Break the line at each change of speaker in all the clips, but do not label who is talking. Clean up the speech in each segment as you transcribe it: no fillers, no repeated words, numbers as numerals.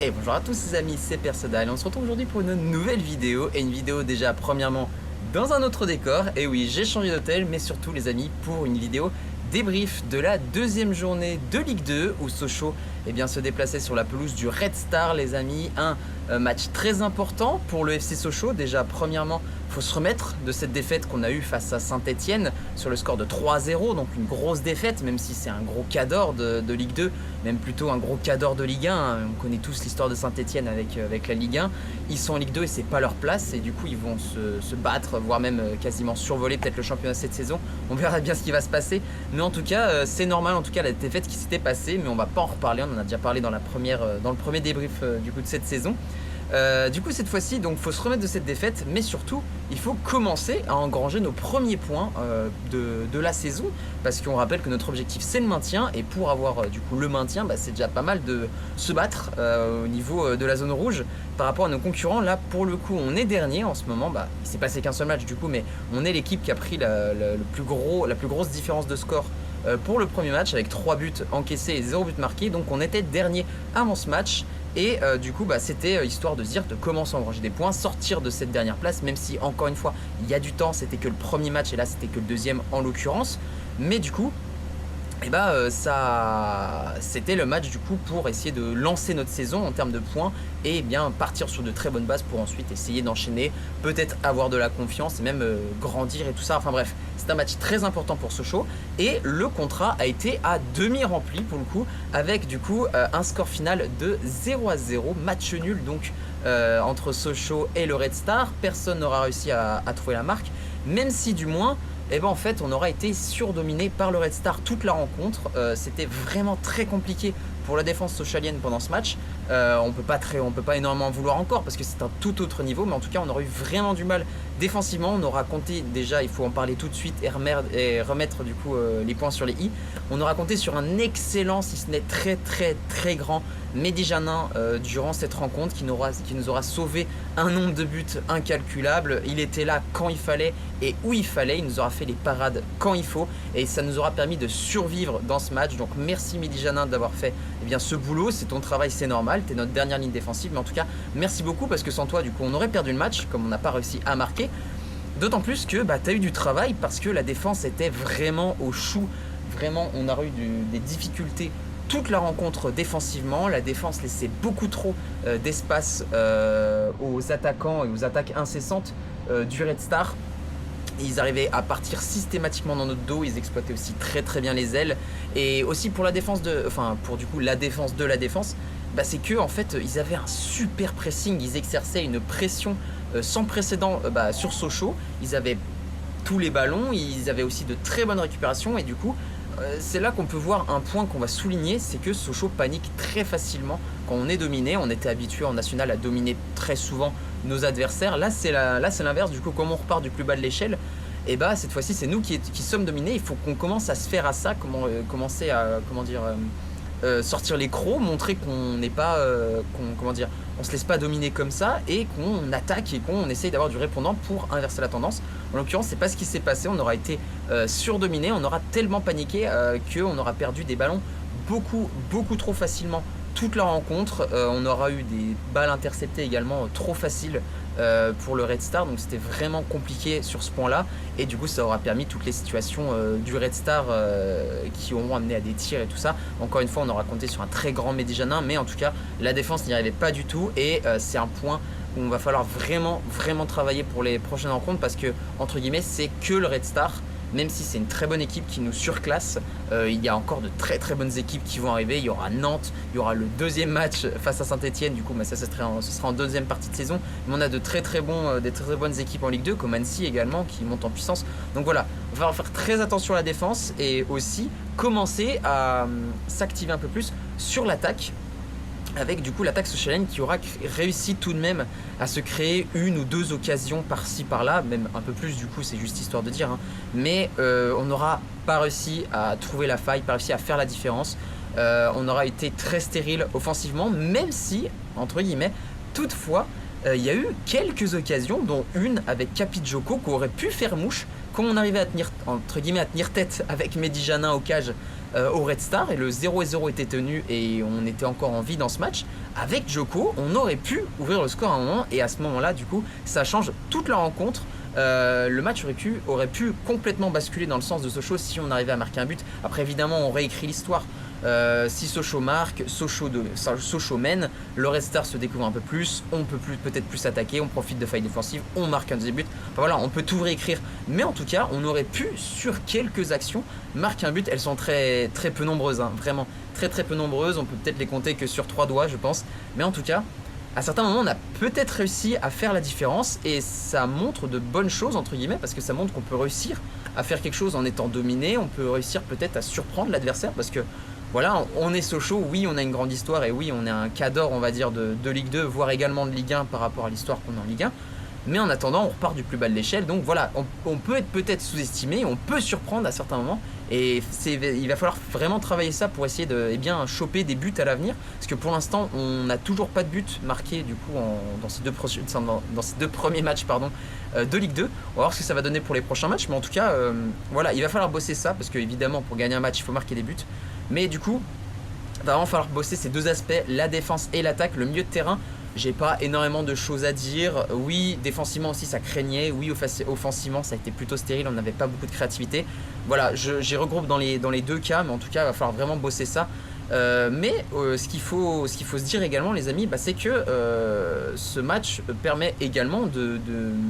Et bonjour à tous les amis, c'est Persodal et on se retrouve aujourd'hui pour une nouvelle vidéo. Et une vidéo déjà premièrement dans un autre décor. Et oui, j'ai changé d'hôtel, mais surtout les amis pour une vidéo débrief de la deuxième journée de Ligue 2 où Sochaux se déplaçait sur la pelouse du Red Star les amis. Un match très important pour le FC Sochaux. Déjà premièrement, il faut se remettre de cette défaite qu'on a eue face à Saint-Etienne sur le score de 3-0, donc une grosse défaite, même si c'est un gros cador de Ligue 2, même plutôt un gros cador de Ligue 1. On connaît tous l'histoire de Saint-Etienne avec la Ligue 1. Ils sont en Ligue 2 et c'est pas leur place, et du coup ils vont se battre, voire même quasiment survoler peut-être le championnat cette saison. On verra bien ce qui va se passer, mais en tout cas c'est normal, en tout cas la défaite qui s'était passée, mais on va pas en reparler, on en a déjà parlé dans le premier débrief du coup de cette saison. Du coup cette fois-ci donc faut se remettre de cette défaite, mais surtout il faut commencer à engranger nos premiers points de la saison, parce qu'on rappelle que notre objectif c'est le maintien, et pour avoir du coup le maintien, c'est déjà pas mal de se battre au niveau de la zone rouge par rapport à nos concurrents. Là pour le coup on est dernier en ce moment, il s'est passé qu'un seul match du coup, mais on est l'équipe qui a pris la plus grosse différence de score pour le premier match, avec 3 buts encaissés et 0 but marqué. Donc on était dernier avant ce match. Et du coup c'était histoire de se dire de commencer à engranger des points, sortir de cette dernière place, même si encore une fois il y a du temps, c'était que le premier match et là c'était que le deuxième en l'occurrence. Mais du coup ça c'était le match du coup pour essayer de lancer notre saison en termes de points et bien partir sur de très bonnes bases pour ensuite essayer d'enchaîner, peut-être avoir de la confiance et même grandir et tout ça. Enfin bref, c'est un match très important pour Sochaux et le contrat a été à demi rempli pour le coup, avec du coup un score final de 0-0, match nul donc entre Sochaux et le Red Star. Personne n'aura réussi à trouver la marque, même si du moins en fait on aura été surdominé par le Red Star toute la rencontre. C'était vraiment très compliqué pour la défense sochalienne pendant ce match. On peut pas énormément en vouloir encore parce que c'est un tout autre niveau, mais en tout cas on aurait eu vraiment du mal défensivement. On aura compté, déjà il faut en parler tout de suite et remettre du coup les points sur les i. On aura compté sur un excellent, si ce n'est très très très grand Mehdi Janin durant cette rencontre, qui nous aura sauvé un nombre de buts incalculable. Il était là quand il fallait et où il fallait, il nous aura fait les parades quand il faut et ça nous aura permis de survivre dans ce match. Donc merci Mehdi Janin d'avoir fait ce boulot, c'est ton travail, c'est normal, t'es notre dernière ligne défensive, mais en tout cas merci beaucoup, parce que sans toi du coup on aurait perdu le match comme on n'a pas réussi à marquer. D'autant plus que t'as eu du travail, parce que la défense était vraiment au chou. Vraiment on a eu des difficultés toute la rencontre défensivement. La défense laissait beaucoup trop d'espace aux attaquants et aux attaques incessantes du Red Star. Ils arrivaient à partir systématiquement dans notre dos, ils exploitaient aussi très très bien les ailes. Et aussi pour la défense pour du coup la défense de la défense, c'est que en fait ils avaient un super pressing, ils exerçaient une pression sans précédent sur Sochaux. Ils avaient tous les ballons, ils avaient aussi de très bonnes récupérations, et du coup c'est là qu'on peut voir un point qu'on va souligner, c'est que Sochaux panique très facilement quand on est dominé. On était habitué en national à dominer très souvent nos adversaires. Là c'est l'inverse, du coup comme on repart du plus bas de l'échelle, cette fois-ci c'est nous qui sommes dominés. Il faut qu'on commence à se faire à ça, commencer à sortir les crocs, montrer qu'on n'est pas on se laisse pas dominer comme ça, et qu'on attaque et qu'on essaye d'avoir du répondant pour inverser la tendance. En l'occurrence c'est pas ce qui s'est passé, on aura été surdominé, on aura tellement paniqué qu'on aura perdu des ballons beaucoup trop facilement toute la rencontre. On aura eu des balles interceptées également trop faciles pour le Red Star, donc c'était vraiment compliqué sur ce point là, et du coup ça aura permis toutes les situations du Red Star qui auront amené à des tirs et tout ça. Encore une fois on aura compté sur un très grand Mehdi Janin, mais en tout cas la défense n'y arrivait pas du tout, et c'est un point où on va falloir vraiment travailler pour les prochaines rencontres, parce que entre guillemets c'est que le Red Star. Même si c'est une très bonne équipe qui nous surclasse, il y a encore de très très bonnes équipes qui vont arriver. Il y aura Nantes, il y aura le deuxième match face à Saint-Etienne, du coup ce sera en deuxième partie de saison. Mais on a des très très bonnes équipes en Ligue 2, comme Annecy également, qui montent en puissance. Donc voilà, on va faire très attention à la défense, et aussi commencer à s'activer un peu plus sur l'attaque, avec du coup l'attaque sochalienne qui aura réussi tout de même à se créer une ou deux occasions par-ci par-là, même un peu plus du coup, c'est juste histoire de dire, mais on n'aura pas réussi à trouver la faille, pas réussi à faire la différence. On aura été très stérile offensivement, même si, entre guillemets, toutefois, il y a eu quelques occasions, dont une avec Capijoko, qui aurait pu faire mouche, quand on arrivait à tenir, entre guillemets, à tenir tête avec Mehdi Janin au cage au Red Star et le 0-0 était tenu et on était encore en vie dans ce match. Avec Djoko, on aurait pu ouvrir le score à un moment et à ce moment-là, du coup, ça change toute la rencontre. Le match aurait pu complètement basculer dans le sens de Sochaux si on arrivait à marquer un but. Après, évidemment, on réécrit l'histoire. Si Sochaux marque, Sochaux mène, le Red Star se découvre un peu plus, on peut peut-être plus attaquer, on profite de failles défensives, on marque un deuxième but. Enfin voilà, on peut tout réécrire. Mais en tout cas, on aurait pu, sur quelques actions, marquer un but. Elles sont très, très peu nombreuses, hein, vraiment très très peu nombreuses. On peut peut-être les compter que sur 3 doigts, je pense. Mais en tout cas, à certains moments, on a peut-être réussi à faire la différence et ça montre de bonnes choses, entre guillemets, parce que ça montre qu'on peut réussir à faire quelque chose en étant dominé, on peut réussir peut-être à surprendre l'adversaire parce que voilà, on est Sochaux, oui, on a une grande histoire et oui, on est un cadre, on va dire, de Ligue 2, voire également de Ligue 1 par rapport à l'histoire qu'on a en Ligue 1. Mais en attendant, on repart du plus bas de l'échelle. Donc voilà, on peut être peut-être sous-estimé, on peut surprendre à certains moments. Et il va falloir vraiment travailler ça pour essayer de choper des buts à l'avenir. Parce que pour l'instant, on n'a toujours pas de but marqué du coup, dans ces deux premiers matchs de Ligue 2. On va voir ce que ça va donner pour les prochains matchs. Mais en tout cas, voilà, il va falloir bosser ça. Parce qu'évidemment, pour gagner un match, il faut marquer des buts. Mais du coup, il va vraiment falloir bosser ces deux aspects, la défense et l'attaque, le milieu de terrain. J'ai pas énormément de choses à dire. Oui, défensivement aussi ça craignait. Oui, offensivement ça a été plutôt stérile. On n'avait pas beaucoup de créativité. Voilà, j'y regroupe dans les deux cas, mais en tout cas, il va falloir vraiment bosser ça. Ce qu'il faut se dire également, les amis, c'est que ce match permet également de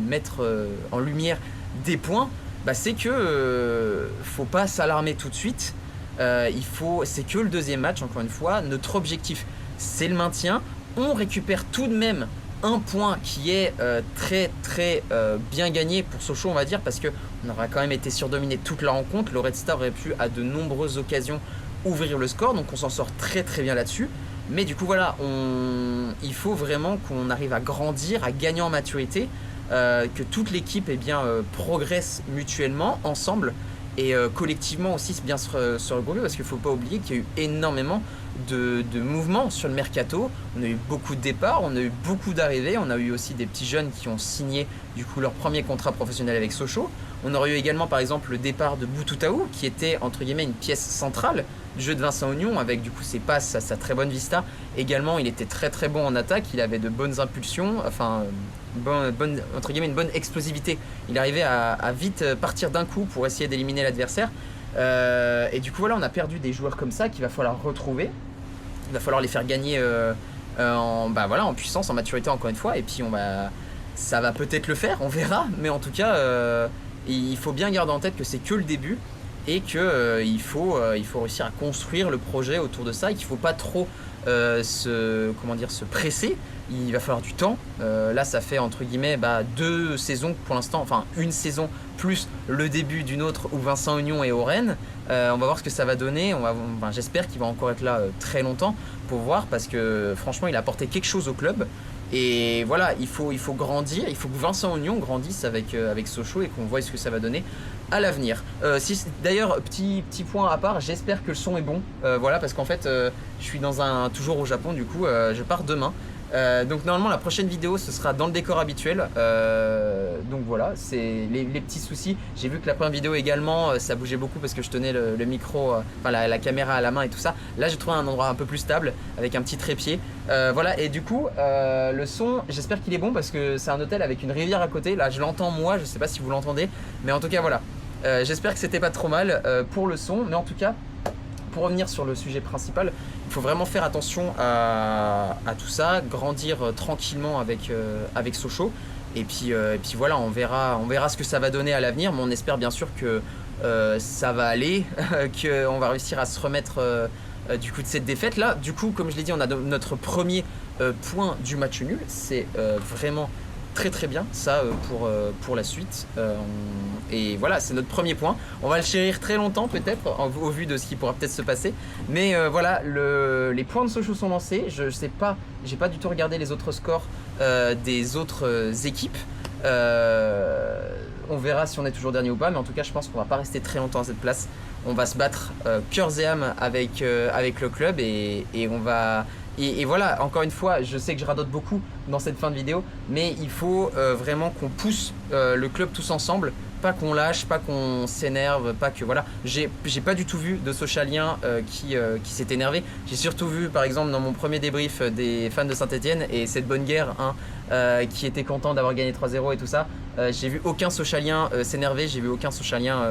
mettre en lumière des points. C'est que faut pas s'alarmer tout de suite. C'est que le deuxième match, encore une fois. Notre objectif, c'est le maintien. On récupère tout de même un point qui est très très bien gagné pour Sochaux, on va dire, parce qu'on aura quand même été surdominé toute la rencontre. Le Red Star aurait pu à de nombreuses occasions ouvrir le score, donc on s'en sort très très bien là-dessus. Mais du coup voilà, il faut vraiment qu'on arrive à grandir, à gagner en maturité, que toute l'équipe progresse mutuellement, ensemble, et collectivement aussi bien se regrouper, parce qu'il ne faut pas oublier qu'il y a eu énormément de mouvements sur le mercato. On a eu beaucoup de départs, on a eu beaucoup d'arrivées, on a eu aussi des petits jeunes qui ont signé du coup leur premier contrat professionnel avec Sochaux. On aurait eu également par exemple le départ de Boutoutaou qui était entre guillemets une pièce centrale du jeu de Vincent Oignon avec du coup ses passes, sa très bonne vista. Également il était très très bon en attaque, il avait de bonnes impulsions, entre guillemets une bonne explosivité. Il arrivait à vite partir d'un coup pour essayer d'éliminer l'adversaire. Et du coup voilà, on a perdu des joueurs comme ça qu'il va falloir retrouver. Il va falloir les faire gagner en puissance, en maturité encore une fois. Et puis ça va peut-être le faire, on verra. Mais en tout cas, il faut bien garder en tête que c'est que le début et que il faut réussir à construire le projet autour de ça et qu'il ne faut pas trop se presser. Il va falloir du temps. Là, ça fait entre guillemets 2 saisons pour l'instant, enfin une saison plus le début d'une autre où Vincent Oignon est au Rennes. On va voir ce que ça va donner. J'espère qu'il va encore être là très longtemps pour voir parce que franchement, il a apporté quelque chose au club. Et voilà, il faut grandir. Il faut que Vincent Oignon grandisse avec Sochaux et qu'on voit ce que ça va donner à l'avenir. D'ailleurs, petit point à part, j'espère que le son est bon. Voilà, parce qu'en fait, je suis toujours au Japon, du coup, je pars demain. Donc normalement la prochaine vidéo ce sera dans le décor habituel, donc voilà, c'est les petits soucis. J'ai vu que la première vidéo également ça bougeait beaucoup parce que je tenais le micro, la caméra à la main et tout ça. Là j'ai trouvé un endroit un peu plus stable avec un petit trépied, voilà. Et du coup le son, j'espère qu'il est bon parce que c'est un hôtel avec une rivière à côté. Là je l'entends moi, je sais pas si vous l'entendez, mais en tout cas voilà, j'espère que c'était pas trop mal pour le son. Mais en tout cas, pour revenir sur le sujet principal, il faut vraiment faire attention à tout ça, grandir tranquillement avec Sochaux. Et puis voilà, on verra ce que ça va donner à l'avenir, mais on espère bien sûr que ça va aller, qu'on va réussir à se remettre du coup de cette défaite. Là, du coup, comme je l'ai dit, on a notre premier point du match nul. C'est vraiment très très bien ça pour la suite. Et voilà, c'est notre premier point. On va le chérir très longtemps peut-être au vu de ce qui pourra peut-être se passer. Mais voilà, les points de Sochaux sont lancés. Je sais pas, j'ai pas du tout regardé les autres scores des autres équipes. On verra si on est toujours dernier ou pas, mais en tout cas je pense qu'on va pas rester très longtemps à cette place. On va se battre cœurs et âme avec le club et on va... Et voilà, encore une fois, je sais que je radote beaucoup dans cette fin de vidéo, mais il faut vraiment qu'on pousse le club tous ensemble pas qu'on lâche, pas qu'on s'énerve, pas que voilà. J'ai pas du tout vu de Socialien qui s'est énervé. J'ai surtout vu par exemple dans mon premier débrief des fans de Saint-Etienne et cette bonne guerre hein, qui était content d'avoir gagné 3-0 et tout ça. J'ai vu aucun Socialien s'énerver, j'ai vu aucun Socialien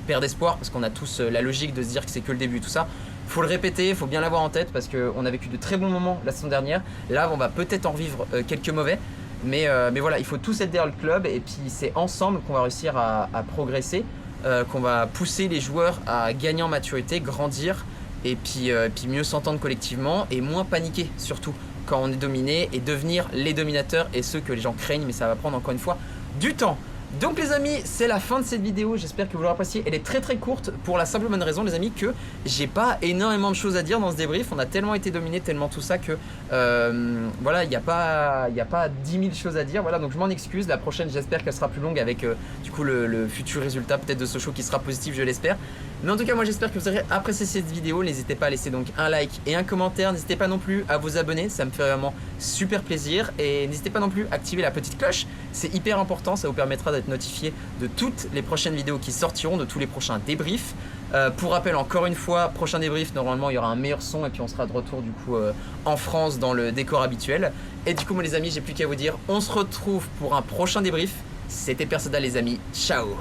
perdre espoir parce qu'on a tous la logique de se dire que c'est que le début tout ça. Faut le répéter, faut bien l'avoir en tête parce qu'on a vécu de très bons moments la saison dernière. Là on va peut-être en revivre quelques mauvais. Mais voilà, il faut tous être derrière le club et puis c'est ensemble qu'on va réussir à progresser, qu'on va pousser les joueurs à gagner en maturité, grandir et puis mieux s'entendre collectivement et moins paniquer surtout quand on est dominé et devenir les dominateurs et ceux que les gens craignent, mais ça va prendre encore une fois du temps. Donc les amis, c'est la fin de cette vidéo, j'espère que vous l'aurez appréciée. Elle est très très courte pour la simple bonne raison les amis que j'ai pas énormément de choses à dire dans ce débrief. On a tellement été dominé, tellement tout ça que voilà, il n'y a pas 10 000 choses à dire. Voilà, donc je m'en excuse, la prochaine j'espère qu'elle sera plus longue avec du coup le futur résultat peut-être de Sochaux qui sera positif, je l'espère. Mais en tout cas moi j'espère que vous aurez apprécié cette vidéo. N'hésitez pas à laisser donc un like et un commentaire. N'hésitez pas non plus à vous abonner, ça me fait vraiment super plaisir. Et n'hésitez pas non plus à activer la petite cloche, c'est hyper important, ça vous permettra d'être notifié de toutes les prochaines vidéos qui sortiront, de tous les prochains débriefs. Pour rappel, encore une fois, prochain débrief, normalement il y aura un meilleur son et puis on sera de retour du coup en France dans le décor habituel. Et du coup moi les amis, j'ai plus qu'à vous dire, on se retrouve pour un prochain débrief. C'était Perseda les amis, ciao.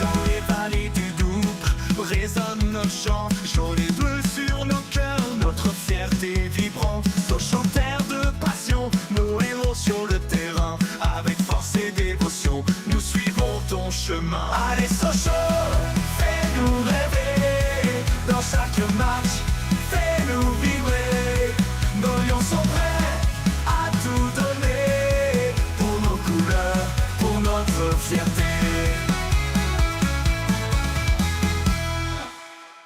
Dans les vallées du Doubs résonne nos chants, jaune et bleu sur nos cœurs, notre fierté vibrante, Sochaux terre de passion, nos héros sur le terrain, avec force et dévotion, nous suivons ton chemin. Allez Sochaux, fais-nous rêver, dans chaque match, fais-nous vivre.